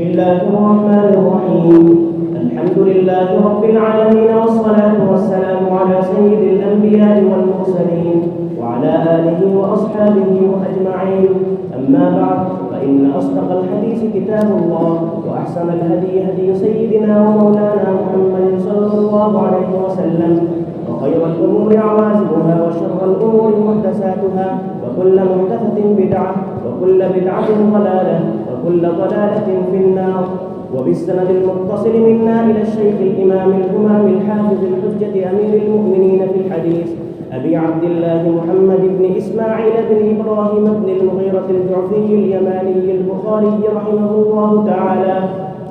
بسم الله الرحمن الرحيم. الحمد لله رب العالمين، والصلاة والسلام على سيد الأنبياء والمرسلين وعلى آله وأصحابه أجمعين. أما بعد، فإن أصدق الحديث كتاب الله، وأحسن الهدي هدي سيدنا ومولانا محمد صلى الله عليه وسلم، وخير الأمور عوازمها، وشر الأمور محدثاتها، وكل محدثة بدعة، وكل بدعة ضلالة، وكل ضلالة في النار. وبالسند المتصل منا إلى الشيخ الإمام الهمام الحافظ الحجة أمير المؤمنين في الحديث أبي عبد الله محمد بن إسماعيل بن إبراهيم بن المغيرة الجعفي اليماني البخاري رحمه الله تعالى.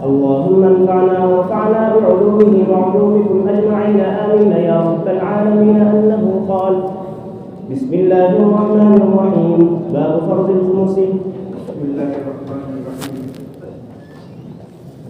اللهم انفعنا وانفعنا بعلومه وعلومكم أجمعين، آمين يا رب العالمين. أنه قال: بسم الله الرحمن الرحيم. باب فرض الخمس. بسم الله الرحمن الرحيم.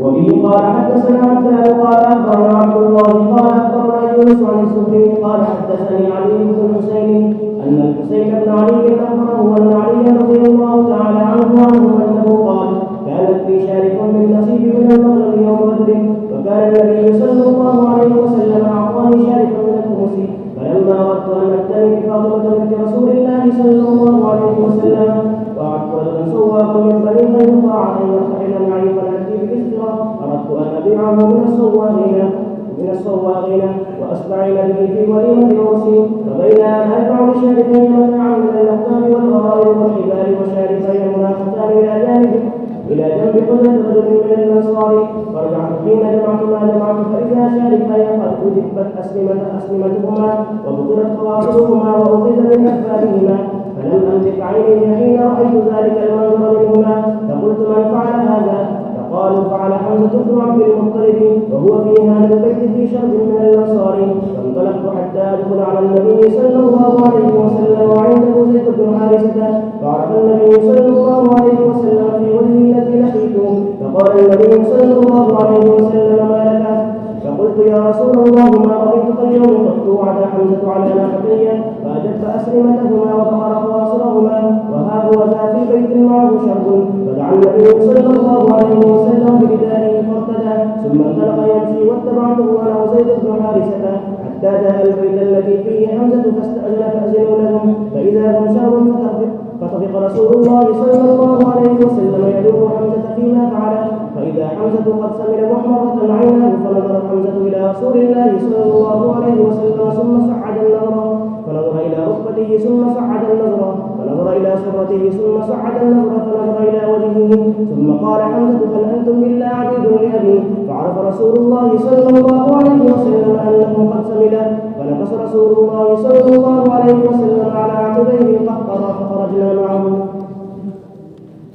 وبه قال حدثنا عبدان قال أخبرنا عبد الله قال أخبرنا يونس عن الزهري قال حدثني علي بن الحسين أن الحسين بن علي أخبره أن علي رضي الله تعالى عنه أنه قال: كانت لي شارك من نصيب من المغنم يوم بدر، وكان النبي صلى الله عليه وسلم أعطاني شاركا من الخمس، فلما أردت أن أبتلي بفاطمة بنت رسول الله صلى الله عليه وسلم، وأعدت رجلا سواقا من بني قينقاع أن يرتحل معي فنأتي بإسرى، أردت أن أبيعه من السواقين وأستعين به في وليمة عرسي، فبين أن أدفع لشاركين متاعا من الأقدام والغرائر والحبال، وشاركين مناختان إلى جنب حجة رجل من الأنصار، فرجعت حين جمعت ما جمعت، فإذا شاركين قد كتبت أسلمتهما وبطلت خواصرهما وأخذ من أكفافهما، فلم أملك عيني حين رأيت ذلك المنظر منهما، فقلت: من فعل هذا؟ فقالوا: فعل حمزة بن عبد المطلب، وهو في هذا البيت في شرب من الأنصار. فانطلقت حتى أدخل على النبي صلى الله عليه وسلم وعنده زيد بن حارثة، فعرف النبي صلى الله عليه وسلم في وجهه الذي لقيته، فقال النبي صلى الله عليه وسلم: ما لك؟ فقلت: يا رسول الله، ما رأيتك اليوم قد توعد حمزة على ناقتي، فأجب أسلمتهما وظهر خواصرهما، وها هو ذا في بيت معه شرب، فدعا النبي صلى الله عليه وسلم بردائه فارتدى، ثم انطلق يمشي واتبعته أنا وزيد بن حارثة حتى جاء البيت الذي فيه حمزة، فاستأذن فأذنوا لهم، فإذا هم شرب، فطفق رسول الله صلى الله عليه وسلم يدعو حمزة فيما فعل، فإذا حمزة قد سمل محمرة عيناه، فنظر حمزة إلى رسول الله صلى الله عليه وسلم ثم صعد النظر، فنظر إلى ركبته ثم صعد النظر، فنظر إلى سرته ثم صعد النظر، فنظر إلى وجهه، ثم قال حمزة: هل أنتم إلا عبيد لأبي؟ فعرف رسول الله صلى الله عليه وسلم أنه قد سمل، فنكص رسول الله صلى الله عليه وسلم على عقبيه القهقرى، فخرجنا معه.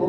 2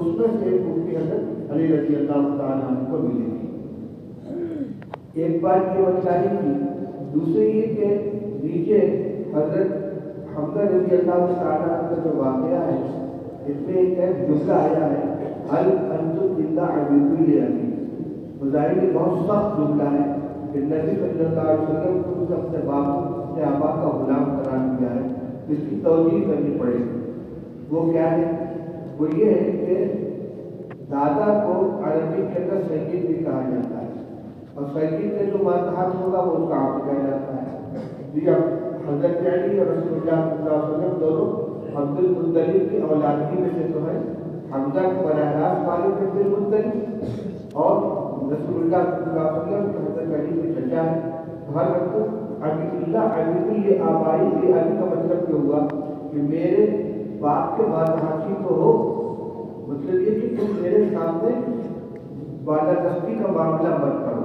اس میں سے ایک مفتی حضرت علی رضی اللہ تعالیٰ عنہ کو ملی تھی. ایک بات یہ بتائی تھی. دوسری یہ کہ نیچے حضرت حمزہ رضی اللہ تعالیٰ عنہ کا جو واقعہ ہے اس میں ایک جملہ آیا ہے حل انتم الا عبید العبید. ظاہر یہ بہت سخت جملہ ہے کہ نبی صلی اللہ علیہ وسلم کو اپنے باپ اپنے آبا کا غلام قرار دیا ہے. اس کی توجیہ کرنی پڑے گی. وہ کیا ہے؟ وہ یہ ہے کہ دادا کو عربی کے اندر سید بھی کہا جاتا ہے اور سید کا جو ماتحت ہوگا وہ اس کا آپ کہا جاتا ہے. جی اب حضرت علی اور رسول اللہ صلی اللہ علیہ وسلم دونوں عبد المطلب کی اولادی میں سے تو ہے. حمزہ کے براہ راست والد عبد المطلب اور رسول اللہ صلی اللہ علیہ وسلم کے حضرت علی کے چچا ہے. ہر وقت عبید اللہ عبید یہ آبائی کے علی کا مطلب یہ ہوا کہ میرے باپ کے بادشاہی تو ہو. مطلب یہ کہ تم میرے سامنے بالادستی کا معاملہ مت کرو.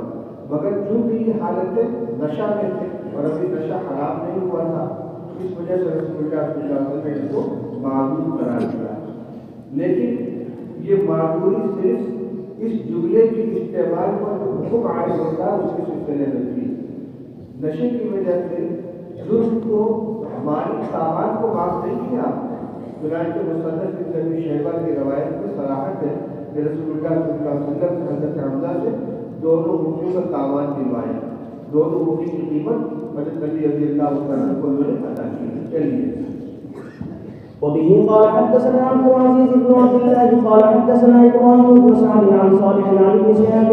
مگر چونکہ یہ حالت نشہ میں تھے اور ابھی نشہ حرام نہیں ہوا تھا اس وجہ سے رسول اللہ صلی اللہ علیہ وسلم نے اس کو معذور قرار دیا. لیکن یہ معذوری صرف اس جملے کے استعمال پر جو حکم عائد ہوتا ہے اس کے سلسلے میں تھی. نشے کی وجہ سے ظلم کو ہماری سامان کو معاف نہیں کیا. چنانچہ مصنف ابن ابی شیبہ کی روایت میں صراحت ہے کہ رسول اللہ صلی اللہ علیہ وسلم نے حضرت حمزہ سے دونوں اونٹوں کا تاوان دلوایا. دونوں اونٹی کی قیمت حضرت علی رضی اللہ عنہ کو انہوں نے ادا کی. چلیے. وبه قال حدثنا عبد العزيز بن عبد الله قال حدثنا ابراهيم بن سعد عن صالح عن ابن شهاب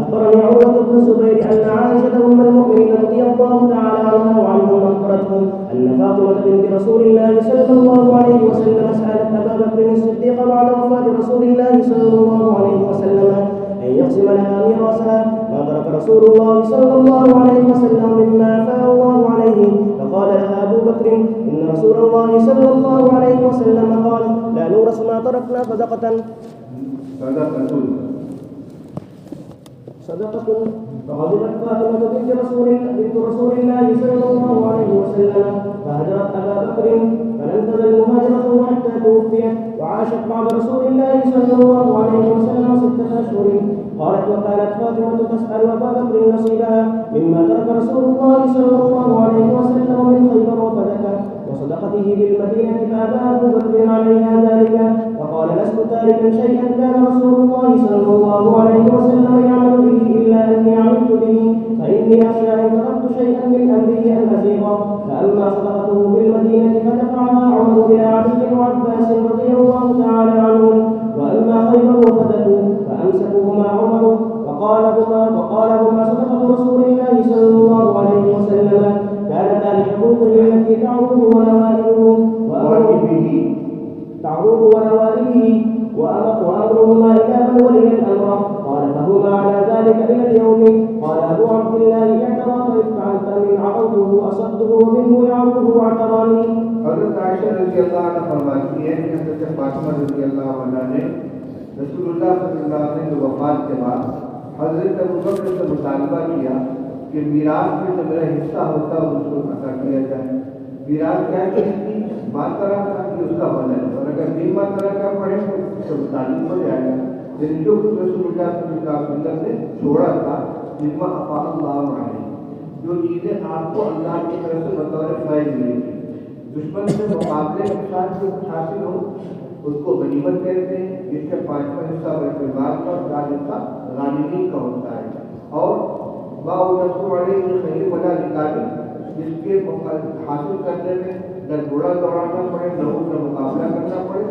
اخبرني عروه بن الزبير ان عائشه ام المؤمنين رضي الله تعالى عنها وعنهم اخبرته ان فاطمه بنت رسول الله صلى الله عليه وسلم سالت ابا بكر الصديق بعد وفاه رسول الله صلى الله عليه وسلم ان يقسم لها ميراثها ما ترك رسول الله صلى الله عليه وسلم مما افاء الله عليه. فقال لها ابو بكر ان رسول الله صلى الله عليه وسلم قال لا نورث ما تركنا صدقة فغضبت فاطمة بنت رسول الله صلى الله عليه وسلم فهجرت أبا بكر فلم تزل مهاجرته حتى توفيت وعاشت بعد رسول الله صلى الله عليه وسلم 6 أشهر. قالت وكانت فاطمة تسأل أبا بكر نصيبها مما ترك رسول الله صلى الله عليه وسلم من خيبر وفدك وصدقته بالمدينة فأبى أبو بكر عليها ذلك وقال لست تاركا شيئا كان رسول الله صلى الله عليه وسلم يعمل به إلا أني عملت به فإني أخشى إن تركت شيئا من أمره أن أزيغ. فأما صدقته بالمدينة فدفعها عمر إلى علي وعباس رضي الله تعالى عنهم. وأما خيبر وفدك فأمسكوهما عمر وقال صدقة رسول الله صلى الله عليه وسلم كانتا لحقوقه التي تعروه ونوائبه وأمرهما إلى من ولي الأمر. قال فهما على ذلك إلى اليوم. قال أبو عبد الله اعترى فإذ فعلت من عقلته أصدته ومنه يعرفه اعتراني. حضرت عائشہ رضی اللہ عنہ فرماتی ہے کہ حضرت فاطمہ رضی اللہ عنہ نے رسول اللہ صلی اللہ علیہ وسلم کی وفات کے بعد حضرت ابوبکر سے مطالبہ کیا کہ میراث میں جو میرا حصہ ہوتا ہے اس کو عطا کیا جائے. میراث کیا ہے کہ ماں طرح کا کہ اس کا بدل اور اگر بے ماں طرح کا پڑھے تو تعلیم ہو جائے گا. لیکن جو کچھ رسول اللہ صلی اللہ علیہ وسلم نے چھوڑا تھا جنما افا اللہ علیہ جو چیزیں آپ کو اللہ کی طرف سے بطور فائد ملی تھی دشمن سے مقابلے کے ساتھ جو کچھ حاصل ہو اس کو غنیمت کہتے ہیں. جس کے 5واں حصہ بیت المال کا اور 4 حصہ غانمین کا ہوتا ہے. اور باؤ علیہ خیر ولا نکالی جس کے حاصل کرنے میں نہ گھوڑا دوڑانا پڑے نہ اس کا مقابلہ کرنا پڑے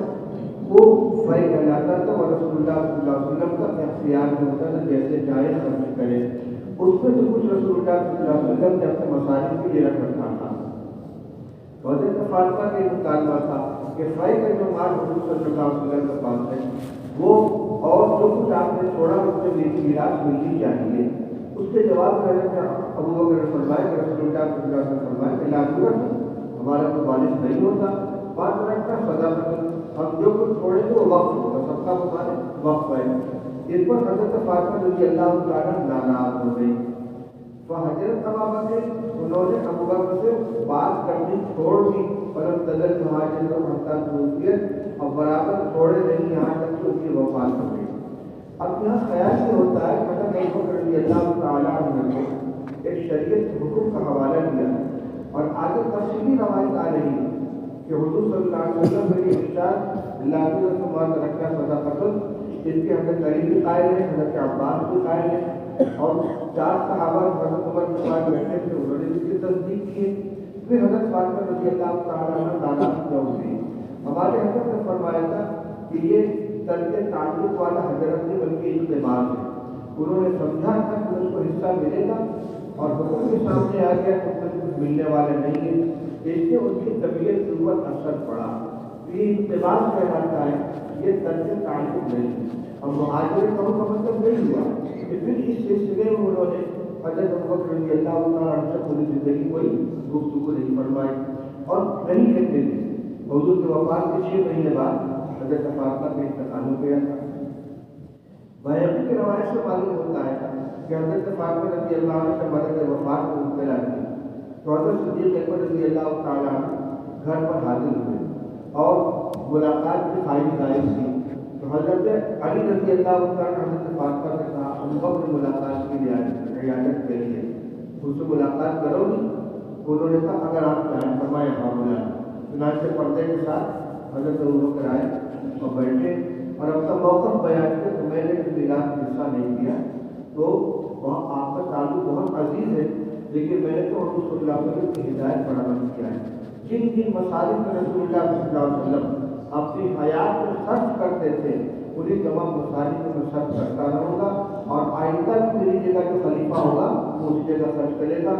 وہ فی کہلاتا تھا. اور رسول اللہ صلی اللہ علیہ وسلم کا اختیار ہوتا تھا جیسے جائز خرچ کرے. اس میں سے کچھ رسول اللہ صلی اللہ علیہ وسلم نے اپنے مصارف کے لیے رکھ رکھا تھا. حضرت فاطمہ کا یہ مطالبہ تھا کہ فی کا جو مال حضور صلی اللہ علیہ وسلم کے پاس ہے وہ اور جو کچھ آپ نے چھوڑا اس سے میری میراث ملنی چاہیے. اس کے جواب میں ابو بکر نے فرمایا کہ رسول اللہ صلی اللہ علیہ وسلم فرمایا کہ لا ہمارا کوئی وارث نہیں ہوتا. 5 منٹ کا سزا ہم جو کچھ چھوڑیں گے وہ وقف ہوگا. سب کا ہمارے وقف ہے. اس پر حضرت فاطمہ رضی اللہ تعالیٰ ناراض ہو گئی. تو حضرت ابوبکر انہوں نے ابوبکر سے بات کرنی چھوڑ دی. فلم تزل مہاجرتهم حتی توفیت اور برابر چھوڑے نہیں یہاں تک کی ان کی وفات ہو گئی۔ اب یہاں خیال یہ ہوتا ہے کہ حضرت ابو بکر رضی اللہ تعالیٰ عنہ نے ایک شریعت حکم کا حوالہ دیا اور آگے تفصیلی روایت آ رہی ہے کہ حضور صلی اللہ علیہ وسلم میری ارشاد لاتی رسومات رکھا صدا قتل، اس کے حضرت علی بھی قائل ہے، حضرت عباس بھی قائل ہے، اور 4 صحابہ حضرت عمر کے بعد بیٹھے تھے انہوں نے اس کی تصدیق کی۔ پھر حضرت فاطمہ رضی اللہ تعالیٰ عنہ دادا کیا ہوئی، ہمارے حضرت نے فرمایا تھا کہ یہ ترک تعلق والا حضرت نہیں بلکہ اقتباس ہے۔ انہوں نے سمجھا تھا کہ اس کو حصہ ملے گا اور حکم کے سامنے آ گیا تو کچھ ملنے والے نہیں ہے، اس سے ان کی طبیعت کے اوپر اثر پڑا۔ یہ اقتباس کہلاتا ہے، یہ ترک تعلق نہیں ہے۔ اور مہاجر کا مطلب نہیں ہوا کہ پھر اس سلسلے میں انہوں نے حضرت ابو بکر رضی اللہ تعالیٰ عنہ سے پوری زندگی کوئی گفتگو نہیں فرمائی اور نہیں کہتے تھے۔ حضور کی وفات کے 6 مہینے بعد حضرت فاطمہ کا انتقال ہو گیا تھا۔ بیہقی کی روایت سے معلوم ہوتا ہے کہ حضرت فاطمہ رضی اللہ عنہ سے مرض وفات کو مبتلا تھی تو حضرت صدیق اکبر رضی اللہ تعالیٰ عنہ گھر پر حاضر ہوئے اور ملاقات کی خواہش ظاہر کی تو حضرت علی رضی اللہ تعالیٰ عنہ حضرت فاطمہ سے کہا ابو بکر ملاقات کی عیادت کے لیے اس سے ملاقات کرو گی؟ انہوں نے کہا اگر آپ چاہیں فرمائے ہاں بلا۔ چنانچہ پردے کے ساتھ حضرت ابو بکر آئے اور بیٹھے اور اپنا موقف بیان کیا کہ میں نے میراث میں حصہ نہیں کیا تو وہاں آپ کا تعلق بہت عزیز ہے، لیکن میں نے تو حضور صلی اللہ علیہ وسلم کی ہدایت پر عمل کیا ہے۔ جن جن مصالح پر رسول اللہ صلی اللہ علیہ وسلم اپنی حیات میں خرچ کرتے تھے انہیں تمام مصالح میں خرچ کرتا رہوں گا اور آئندہ بھی میری جگہ جو خلیفہ ہوگا وہ اسی جگہ خرچ کرے گا۔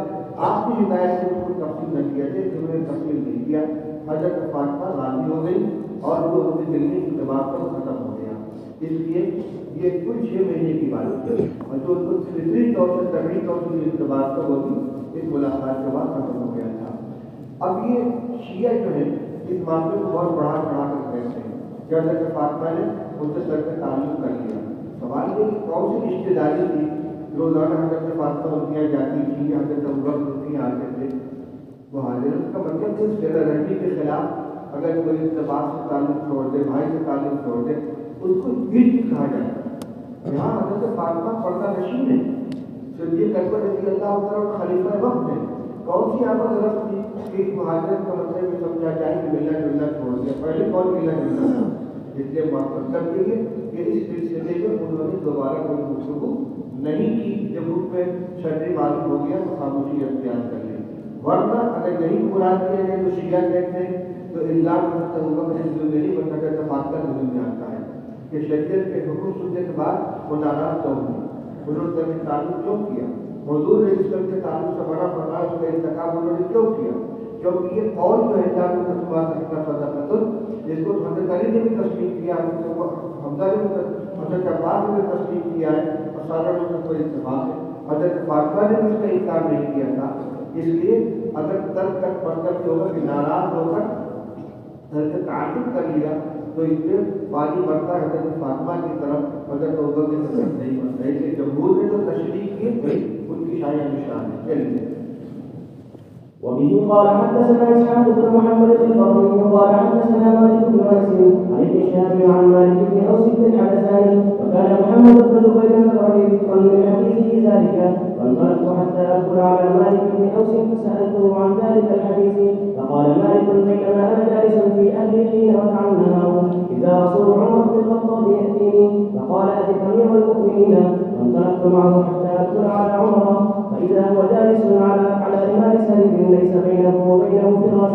آپ کی ہدایت سے اس کو تفصیل نہ کیا جائے، جنہوں نے تفصیل نہیں کیا۔ حضرت فاطمہ راضی ہو گئی اور وہ ان کے دل میں اعتبار پر ختم ہو گیا۔ اس لیے یہ کل 6 مہینے کی بات ہے اور جو ان کو فطری طور سے طبعی طور سے اعتبار پر ہوگی اس ملاقات کے بعد ختم ہو گیا تھا۔ اب یہ شیعہ جو ہے اس معاملے کو بہت بڑھا چڑھا کر کہتے ہیں کہ حضرت فاطمہ نے ان سے سر سے تعلق کر لیا۔ سوال یہ کہ کون سی رشتے داری تھی روزانہ حضرت فاطمہ اٹھیا جاتی تھی، حضرت ابوبکر اٹھیا آتے تھے؟ مہاجرت کا مطلب اس رہنی کے خلاف اگر کوئی اتباع سے تعلق چھوڑ دے، بھائی سے تعلق چھوڑ دے، اس کو گرد کہا جاتا ہے۔ یہاں حضرت فاطمہ پردہ نشین ہے، صدیق اکبر رضی اللہ تعالیٰ خلیفہ وقت ہے، کون سی آمد رفت تھی کہ اس مہاجرت کا مطلب یہ سمجھا جائے کہ ملنا جلنا چھوڑ دیا؟ پہلے کون ملنا جلنا تھا؟ اس لیے مطلب یہ ہے کہ اس سلسلے میں انہوں نے دوبارہ کوئی گفتگو نہیں کی۔ جب ان پہ شرعی معلوم ہو گیا تو خاموشی اختیار کر لی، ورنہ اگر نہیں مراد کیا جائے تو شیعہ کہتے ہیں تو اللہ کا نہیں بن سکتا اتفاق کا ضرور میں آتا ہے کہ شریعت کے حکم سننے کے بعد وہ ناراض کیوں ہوئے، انہوں نے کبھی تعلق کیوں کیا؟ حضور نے اس کے تعلق سے بڑا فرمایا، اس کا انتخاب انہوں نے کیوں کیا؟ کیونکہ یہ قول جو ہے اللہ کے رسومات رکھنا صدقۃ، جس کو حضرت علی نے بھی تسلیم کیا، حمزہ نے بھی، حضرت عباس نے بھی تسلیم کیا ہے اور سارا لوگوں کا کوئی اتفاق ہے۔ حضرت فاطمہ نے بھی اس کا انکار نہیں کیا تھا۔ اس لیے اگر ترک کر پڑھ کے ہوگا کہ ناراض ہو کر حضرت تعلق کر لیا تو اس میں پانی بڑھتا ہے حضرت فاطمہ کی طرف، حضرت ابوبکر کی طرف نہیں بڑھتا ہے۔ اس لیے جمہور نے جو تشریح کی گئی ان کی شایع نشان ہے۔ چلیے وبه قال حدثنا اسحاق بن محمد بن الفضل قال حدثنا مالك بن انس عن ابن شهاب عن مالك بن اوس بن الحدثاني وكان محمد بن زبير ذكرني ذكرا من حديثه ذلك فانطلقت حتى ادخل على مالك بن اوس فسالته عن ذلك الحديث فقال مالك بينما انا جالس في اهلي حين ركع النهار اذا رسول عمر بن الخطاب ياتيني فقال اتك امير المؤمنين فانطلقت معه حتى ادخل على عمر فاذا هو جالس على رمال سرير ليس بينه وبينه فراش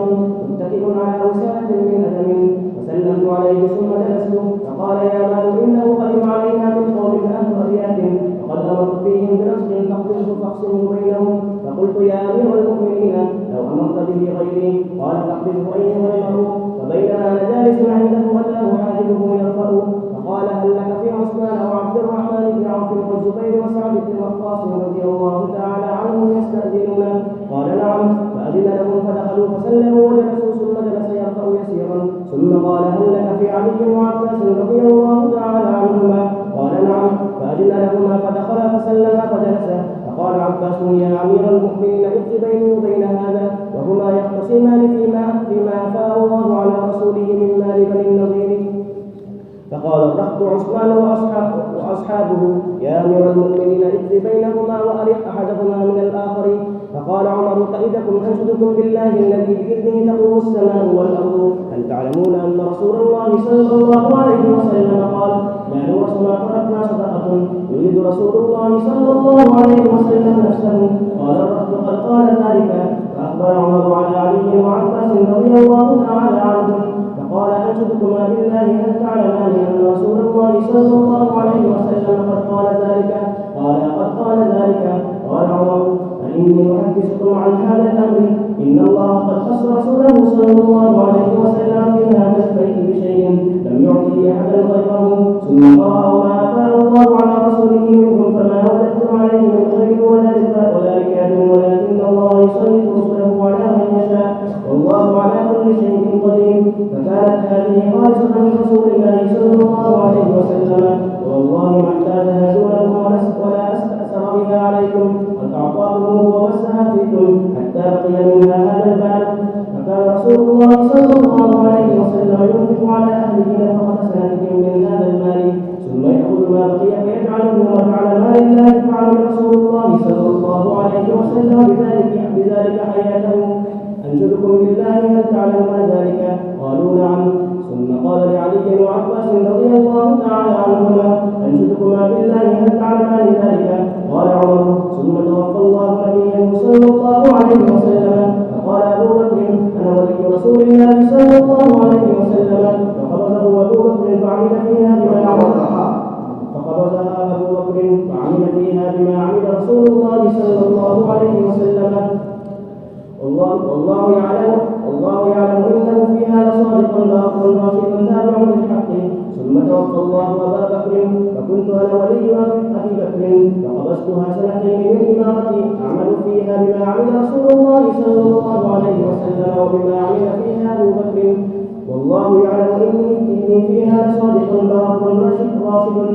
متكئ على وسادة من أدم فسلمت عليه ثم جلست فقال يا مال إنه قدم علينا من قوم أهل أبيات وقد أمرت فيهم برزق فاقتله فاقسمه بينهم فقلت يا أمير المؤمنين لو أمرت به غيري قال فاقبله أي غيره فبينما أنا جالس عنده وجهه حاجبه يرفع فقال هل لك في عثمان وعبد الرحمن بن عوف والزبير وسعد بن وقاص رضي الله تعالى عنهم يستأذنون؟ قال نعم. فأذن لهم فدخلوا فسلموا وجلسوا ثم جلس يرفع يسيرا ثم قال هل لك في علي وعباس رضي الله تعالى عنهما؟ قال نعم. فأذن لهما فدخلا فسلما فجلسا فقال عباس يا أمير المؤمنين ائت بيني وبين هذا وهما يختصمان فيما أفاء الله على رسوله من مال بني النضير. فقال الرهط وأصحابه: يا أمير المؤمنين، اقض بينهما وأرح أحدهما من الآخر. فقال عمر: فإذكم أنشدكم بالله الذي بإذنه تقوم السماء والأرض، هل تعلمون أن رسول الله صلى الله عليه وسلم قال: لا نورث ما تركنا صدقة. يريد رسول الله صلى الله عليه وسلم نفسه. قال الرجل: قد قال ذلك. فأخبر عمر على علي وعباس رضي الله تعالى عنهم، فقال: أنشدكما بالله، هل تعلمان أن رسول الله صلى الله عليه وسلم قد قال ذلك؟ قال: قد قال ذلك. قال عمر: فإني أحدثكم عن هذا الأمر. إن الله قد خص رسوله صلى الله عليه وسلم في هذا البيت بشيء لم يعطه أحدا غيره. ثم قرأ: وما أفاء الله على رسوله منهم فما وجدتم عليه من خير ولا ركاب، ولكن الله يسلط رسله على من يشاء، والله على كل شيء قدير. فكانت هذه خالصة من رسول الله صلى الله عليه وسلم، والله ما احتاجها دونكم ولا أستأثر بها عليكم، قد أعطاكم ووسعها فيكم حتى بقي منها هذا الباب. فكان رسول الله صلى الله عليه وسلم ينفق على أهله نفقة سنة من هذا المال، ثم يأخذ ما بقي فيجعله وجعل مال الله. فعمل رسول الله صلى الله عليه وسلم بذلك حياته. أنشدكم بالله، هل تعلمون ذلك؟ قالوا: نعم. ثم قال لعلي وعباس رضي الله تعالى عنهما: أنشدكما بالله، هل تعلمان ذلك؟ قال عمر: ثم توفى الله نبيه صلى الله عليه وسلم. فقال أبو بكر: أنا ولي رسول الله صلى الله عليه وسلم. فقبضه أبو بكر فعمل فيها بما عمل رسول الله صلى الله عليه وسلم. والله يعلم إنه فيها لصادق باطل راشد تابع للحق. ثم توفى الله أبا بكر، فكنت أنا ولي أبي بكر، فقبضتها سنتين من إمارتي أعمل فيها بما عمل رسول الله صلى الله عليه وسلم وبما عمل فيها أبو بكر. والله يعلم إني فيها لصادق باطل راشد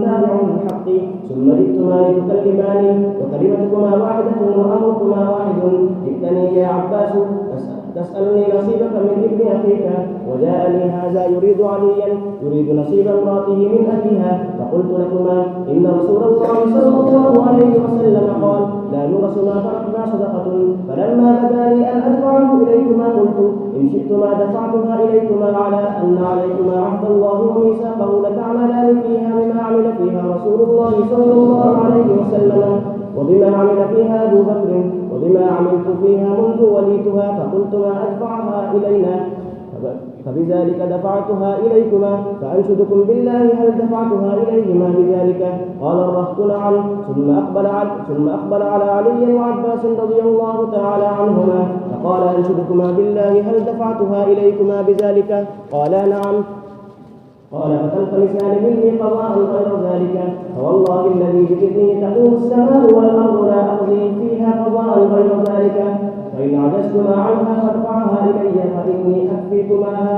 تابع للحق. ثم جئتما لتكلماني، وكلمتكما واحدة وأمركما واحد. جئتني يا عباس تسألني نصيبك من ابن أخيك، وجاءني هذا يريد نصيب امرأته من أبيها. فقلت لكما: إن رسول الله صلى الله عليه وسلم قال: لا نورث ما تركنا صدقة. فلما بدا لي أن أدفعه إليكما قلت: إن شئتما دفعتها إليكما على أن عليكما عهد الله وميثاقه لتعملان فيها بما عمل فيها رسول الله صلى الله عليه وسلم، وبما عمل فيها أبو بكر، وبما عملت فيها منذ وليتها. فقلت: ما أدفعها إلينا؟ فبذلك دفعتها إليكما. فأنشدكم بالله، هل دفعتها إليهما بذلك؟ قال الرهط: نعم. ثم أقبل على علي وعباس رضي الله تعالى عنهما، فقال: أنشدكما بالله، هل دفعتها إليكما بذلك؟ قالا: نعم. قال: فتلتمسان مني قضاء غير ذلك، فوالله الذي بإذنه تقوم السماء والأرض لا أقضي فيها قضاء غير ذلك، فإن عجزتما عنها فادفعها إلي فإني أكفيكماها.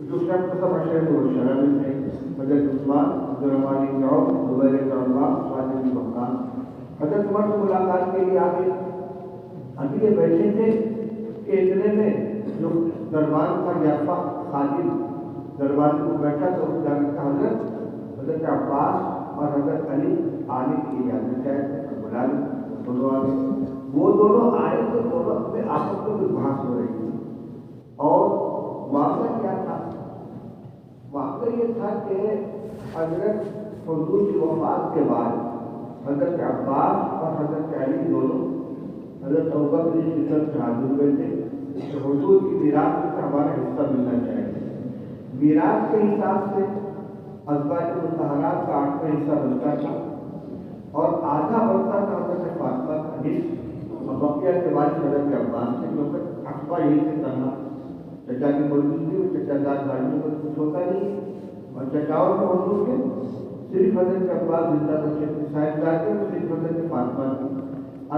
جو سب کا سب اشرف البشرا میں تھے، حضرت عثمان، عبدالرحمن بن عوف، زبیر بن عوام، سعد بن وقاص۔ حضرت عمر سے ملاقات کے لیے آگے ابھی یہ بیٹھے تھے کہ اتنے میں جو دربار کا یافہ خادم دربار کو بیٹھا تو اس جانے کا حضرت عباس اور حضرت علی آنے کی اجازت چاہے اور بلا لیں دونوں آگے۔ وہ دونوں آئے تو دونوں اپنے آپس میں کچھ بحث ہو رہی تھی، اور واقعہ کیا تھا؟ واقعہ یہ تھا کہ حضرت حضور کی وفات کے بعد حضرت عباس اور حضرت علی دونوں حضرت ابوبکر کی خدمت میں حاضر ہوئے تھے کہ حضور کی میراث میں سے ہمارا حصہ ملنا چاہیے۔ میراث کے حساب سے ازواج مطہرات کا 8واں حصہ بنتا تھا، اور آدھا بنتا تھا حضرت فاطمہ کا نصف، اور بقیہ کے بعد حضرت عباس سے، کیونکہ اقبا یہی سے کرنا چچا کی موجودگی میں چچا دار بھائیوں کو کچھ ہوتا نہیں، اور چچاؤں کے حضور کے صرف حضرت عباس زندہ بچے تھے، صاحبزاد کے صرف حضرت فاطمہ کی۔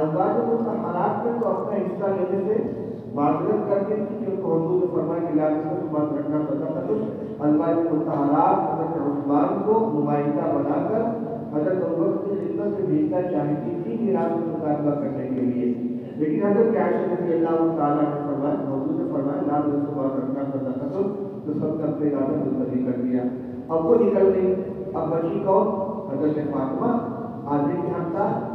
ازواج مطہرات میں تو اپنا حصہ لینے سے معذرت کرتے تھے، کیونکہ حضور نے فرمایا کہ لانے کو بات رکھنا پڑتا تھا، تو ازواج مطہرات حضرت عثمان کو نمائندہ بنا کر حضرت ابوبکر کی خدمت میں بھیجنا چاہتی تھی میراث میں مطالبہ کرنے کے لیے، لیکن حضرت عائشہ رضی اللہ تعالیٰ نے فرمایا، حضور نے فرمایا لال سے بات رکھنا پڑتا تھا، تو سب کا اپنے ارادہ ملتوی کر دیا۔ اب وہ نکل گئی، اب بچی کون؟ حضرت فاطمہ آدمی کے حقدار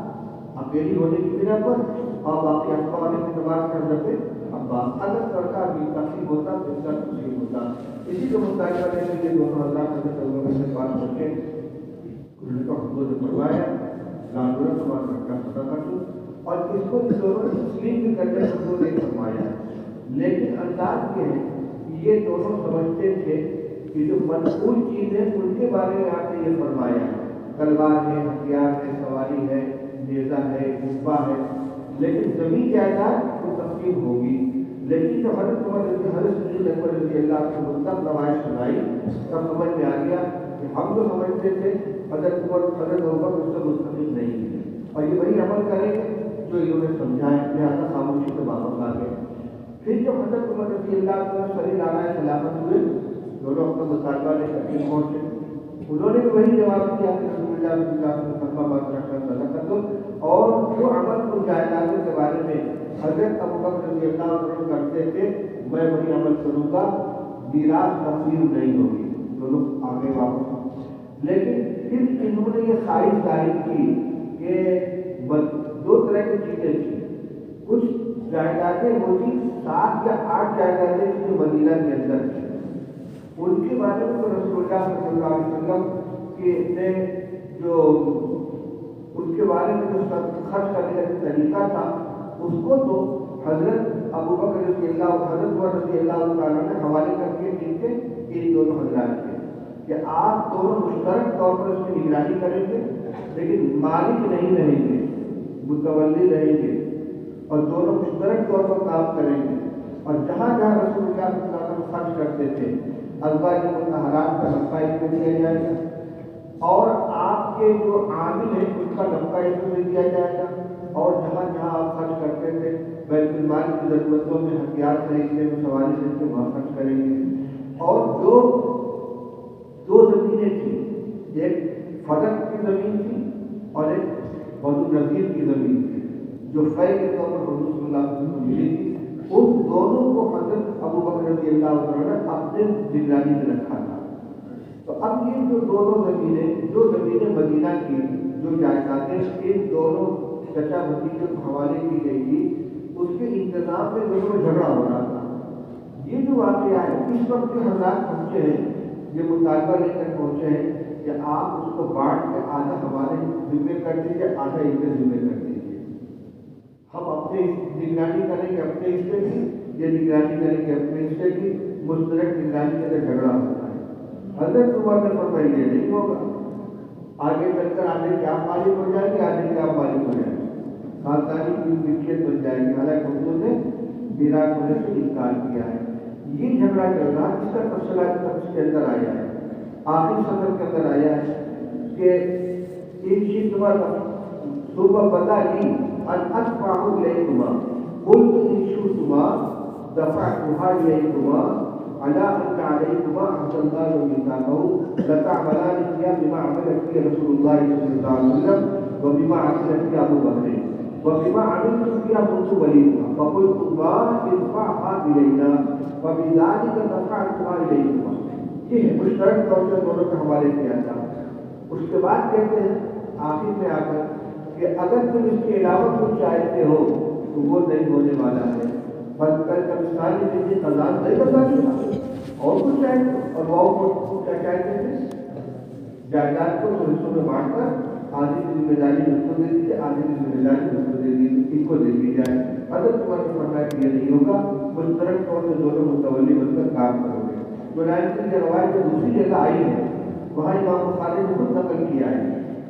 اکیلی ہونے کی بنا پر، اور باقی اخبار والے کے اعتبار سے حضرت عباس۔ اگر سرکار بھی تقسیم ہوتا تو اس کا تقسیم ہوتا۔ اسی کو مطالبہ کرنے کے لیے دونوں حضرات حضرت ابوبکر سے بات کر کے انہوں نے حضور نے فرمایا لانگڑوں سے بات رکھنا پڑتا تھا، اور اس کو دونوں نے تسلیم بھی کرنے حضور نے فرمایا، لیکن انداز یہ ہے کہ یہ دونوں سمجھتے تھے کہ جو منقول چیز ہے ان کے بارے میں آپ نے یہ فرمایا، تلوار ہے، ہتھیار ہے، سواری ہے، نیزہ ہے، جبہ ہے، لیکن زمین جائیداد کو تقسیم ہوگی۔ لیکن جب حضرت عمر رضی اللہ کی مطلق روایت سنائی تب سمجھ میں آ گیا کہ ہم جو سمجھتے تھے حضرت عمر حضرت ابوبکر اس سے مستقل نہیں ہے، اور یہ وہی عمل کریں گے جو انہوں نے سمجھایا، لہٰذا خاموشی سے واپس آ گئے۔ پھر جب حضرت عمر رضی اللہ عنہ سری لانا خلافت ہوئے، دونوں اپنا مطالبہ لے کر کے پہنچے، انہوں نے بھی وہی جواب دیا کہ رسول اللہ صلی اللہ علیہ وسلم فتویٰ بات رکھنا صدقہ دو، اور جو عمل کو جائیدادوں کے بارے میں حضرت ابوبکر رضی اللہ عنہ کرتے تھے میں وہی عمل کروں گا، میراث تقسیم نہیں ہوگی، دونوں آگے واپس۔ لیکن پھر انہوں نے یہ خواہش ظاہر کی کہ دو طرح کی چیزیں تھیں، کچھ جائیدادیں وہ تھی 7 یا 8 جائیدادیں تھیں جو مدینہ کے اندر تھیں، ان کے بارے میں تو رسول اللہ صلی اللہ علیہ وسلم کے نے جو ان کے بارے میں جو خرچ کرنے کا طریقہ تھا اس کو تو حضرت ابوبکر رضی اللہ حضرت عمر رضی اللہ تعالیٰ نے حوالے کر کے دیتے ان دونوں حضرات کے کہ آپ دونوں مشترک طور پر اس کی نگرانی کریں گے، لیکن مالک نہیں رہیں گے، متولی رہیں گے، اور دونوں مشترک طور پر کام کریں گے، اور جہاں جہاں رسول اللہ صلی اللہ علیہ وسلم خرچ کرتے تھے ازواج مطہرات کا نفقہ اس میں دیا جائے گا، اور آپ کے جو عامل ہیں ان کا نفقہ اس میں دیا جائے گا، اور جہاں جہاں آپ خرچ کرتے تھے بیت المال کی ضرورتوں میں ہتھیار خریدنے میں سواری خریدنے میں وہاں خرچ کریں گے۔ اور جو دو زمینیں تھیں، ایک فدق کی زمین تھی اور ایک بنو نذیر کی زمین تھی جو فے کے طور پر حضور صلی اللہ علیہ وسلم کو ملی تھی، ان دونوں کو حضرت ابوبکر رضی اللہ عنہ نے اپنے نگرانی میں رکھا تھا۔ تو اب یہ جو دونوں زمینیں مدینہ کی جو جائیدادیں ان دونوں چچا بھتیجے کو حوالے کی گئی تھی، اس کے انتظام میں دونوں میں جھگڑا ہو رہا تھا۔ یہ جو واقعہ ہے اس وقت کے حضرات پہنچے ہیں، یہ مطالبہ لے کر پہنچے ہیں کہ آپ اس کو بانٹ کے آدھا ہمارے ذمہ کر دیجیے، آدھا ان کے ذمہ کر دیجیے، ہم اپنے نگرانی کریں گے اپنے حصے کی، یہ نگرانی کریں گے اپنے حصے کی، مشترک نگرانی کے لیے جھگڑا ہوتا ہے۔ حضرت عمر نے فرمایا یہ نہیں ہوگا، آگے چل کر آدھے کے آپ مالک ہو جائیں گے، آدھے کے آپ مالک ہو جائیں گے، خاندانی کی ملکیت بن جائے گی، حالانکہ حضور نے میراث ہونے سے انکار کیا ہے۔ یہ جھگڑا چل رہا ہے، اس کا تفصیلہ اس کے اندر آیا ہے، آخری سطر کے اندر آیا ہے کہ ایک چیز تمہارا صبح بتا لی ان ادفعوا الیکما قلت ان شئتما دفعتها الیکما ألا أن عليكما عهد الله وميثاقه لتعملان فيها بما عمل فيه رسول الله صلى الله عليه وسلم وبما عمل فيه أبو بكر وبما عملت فيها منذ وليدها فقلت الله ادفعها إلينا وبذلك دفعتها إليكما. یہ مشترک طور سے دونوں کے حوالے کیا تھا. اس کے بعد کہتے ہیں آخر میں آ کر کہ اگر تم اس کے علاوہ کچھ چاہتے ہو تو وہ نہیں ہونے والا ہے. کل کبستانی میں یہ خزان نہیں بتا چکا اور کچھ چاہتے اور وہ کیا چاہتے تھے جائیداد کو حصوں میں بانٹ کر آدھی کی ذمہ داری اس کو دے دیجیے آدھی کی ذمہ داری اس کو دے دی ان کو دے دی جائے. اگر تمہارے فرمایا کہ یہ نہیں ہوگا مشترک طور سے دونوں متولی بن کر کام کرو گے. چنانچہ یہ روایت جو دوسری جگہ آئی ہے وہاں امام بخاری نے خود نقل کیا ہے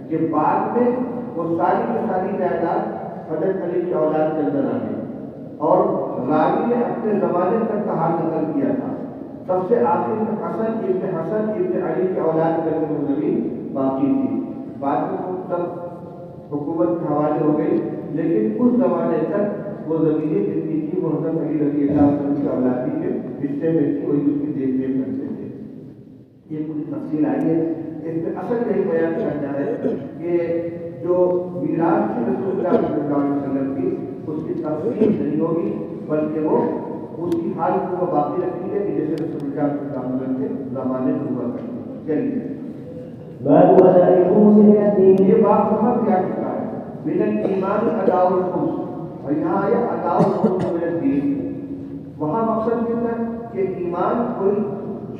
کہ بعد میں وہ ساری کی ساری جائیداد حضرت علی کی اولاد کے اندر آ گئی اور راوی نے اپنے زمانے تک کا حال نقل کیا تھا. سب سے آخر میں حسن ابن علی کی اولاد کر کے منتقل باقی تھی. بعد میں وہ سب حکومت کے حوالے ہو گئی لیکن اس زمانے تک وہ زمینیں جتنی تھی وہ حضرت علی رضی اللہ عنہ کی اولادی کے حصے میں تھی وہی اس کی دیکھ ریکھ کرتے تھے. یہ پوری تفصیل آئی ہے. اس میں اصل یہی بیان کرنا ہے کہ جو میراث تھی رسول اللہ صلی اللہ علیہ وسلم کی اس کی تفصیل نہیں ہوگی بلکہ وہ اس کی حالت کو باقی رکھی ہے کہ جیسے رسول اللہ صلی اللہ علیہ وسلم کے زمانے میں ہوا کرتی. چلیے باب اداء الخمس من الدين. یہ بات کہاں کیا چکا ہے من الایمان اداء الخمس اور یہاں آیا اداء الخمس من الدین. وہاں مقصد یہ تھا کہ ایمان کوئی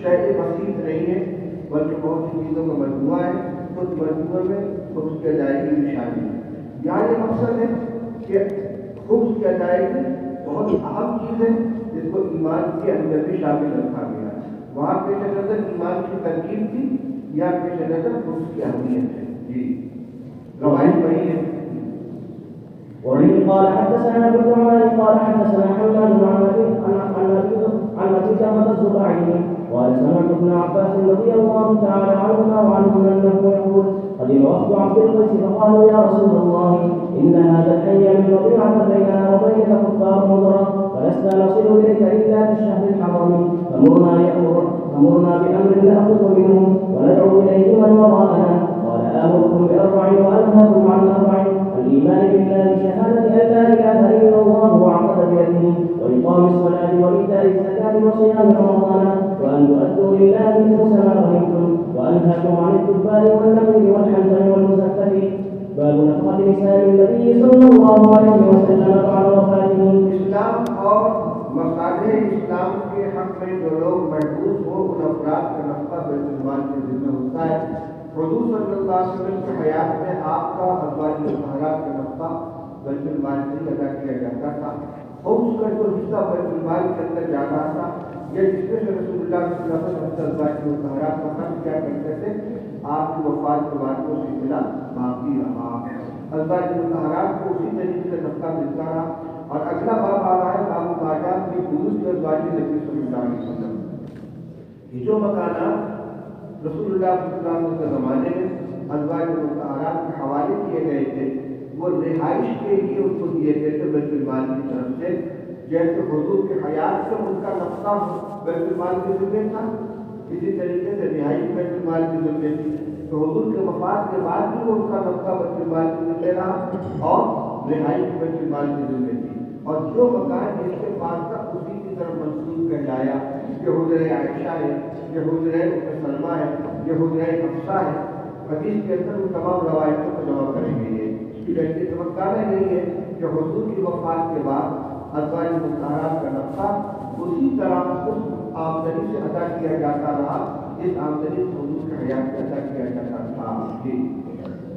شے بسیط نہیں ہے بلکہ بہت سی چیزوں کا مجموعہ ہے. اس مجموعے میں خمس کی ادائیگی بھی شامل ہے. یہاں یہ مقصد ہے کہ خمس کی ادائیگی بہت اہم چیز ہے جس کو ایمان کے اندر بھی شامل رکھا گیا. وہاں پیش نظر ایمان کی ترکیب تھی یا پیش نظر خمس کی اہمیت ہے. جی روایت وہی ہے. وبه قال حدثنا ابو النعمان قال حدثنا حماد عن ابي جعفر الزباعي قال سمعت ابن عباس رضي الله تعالى عنهما وعنهما انه يقول قدم وفد عبد القيس فقالوا يا رسول الله ان هذا الحي من ربيعه بيننا وبينك كفار مضر فلسنا نصل اليك الا في الشهر الحرام فمرنا بامر ناخذ منه وندعو اليه من وراءنا. قال امركم باربع وانهاكم عن اربع الإيمان بالله شهادة أن لا إله إلا الله وعقد بيده وإقام الصلاة وإيتاء الزكاة وصيام رمضان وأن تؤدوا لله خمس ما غنمتم وأنهاكم عن الكفار والنخيل والحنطة والمزفة. باب نفقة نساء النبي صلى الله عليه وسلم بعد وفاته. اسلام اور مصالح اسلام کے حق میں جو لوگ محبوس ہو ان افراد کا نفقہ بیت المال کے ذمہ ہوتا ہے. حضور صلی اللہ علیہ وسلم کی حیات میں آپ کا ازواج مطہرات کا نفقہ بیت المال سے ادا کیا جاتا تھا. خمس کا جو حصہ بیت المال کے اندر جاتا تھا یا جس میں سے رسول اللہ صلی اللہ علیہ وسلم ازواج مطہرات کا خرچ کیا کرتے تھے آپ کی وفات کے بعد وہ سلسلہ باقی رہا. ازواج مطہرات کو اسی طریقے سے نفقہ ملتا رہا. اور اگلا باب آ رہا ہے باب ماجات کی درست کے ازواج نبی صلی اللہ علیہ وسلم. یہ جو مکانات رسول اللہ صلی اللہ علیہ وسلم کے زمانے میں ازواج مطہرات کے حوالے کیے گئے تھے وہ رہائش کے لیے ان کو دیے گئے تھے بیت المال کی طرف سے. جیسے حضور کے حیات سے ان کا نفقہ بیت المال کے ذمہ تھا اسی طریقے سے رہائش بیت المال کی ذمہ تھی. تو حضور کے وفات کے بعد بھی وہ ان کا نفقہ بیت المال کی ذمہ رہا اور رہائش بیت المال کی ذمہ تھی. اور جو مکان جس کے پاس تھا اسی کی طرف منسوخ کہلایا. یہ حجرہ عائشہ ہے, یہ حجرہ ام سلمہ ہے, یہ حجرہ حفصہ ہے. حدیث کے اندر ان تمام روایتوں کو جمع کریں گے. یہ چمکانا نہیں ہے کہ حضور کی وفات کے بعد ازواج مطہرات کا نفقہ اسی طرح اس آمدنی سے ادا کیا جاتا رہا جس آمدنی سے حضور کے حیات سے ادا کیا جاتا تھا.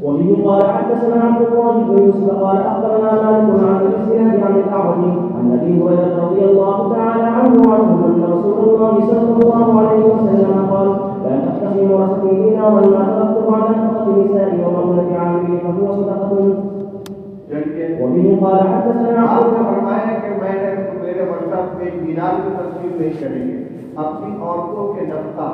وبه قال حدثنا عبد الله بن يوسف قال اخبرنا مالك عن ابي الزناد عن الاعرج عن ابي هريره رضي الله تعالى عنه وعنه ان رسول الله صلى الله عليه وسلم قال لا تقتسموا رسمي دينارا ما تركت بعد نفقه النساء ومؤونة عامله فهو صدقه. وبه قال حدثنا آپ نے فرمایا کہ میں نے میرے ورثہ میں ایک دینار کی تقسیم نہیں کریں گے. اپنی عورتوں کے نفقہ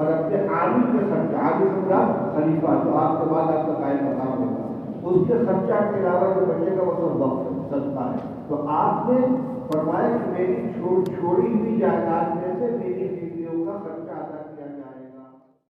اور اپنے عامل کے خرچہ, عامل کا خلیفہ جو آپ کے بعد آپ کا قائم مقام ہوگا, اس کے خرچہ کے علاوہ جو بچے کا وہ سب وقت صدقہ ہے. تو آپ نے فرمایا کہ میری چھوڑی ہوئی جائیداد میں سے میری اتنا خرچہ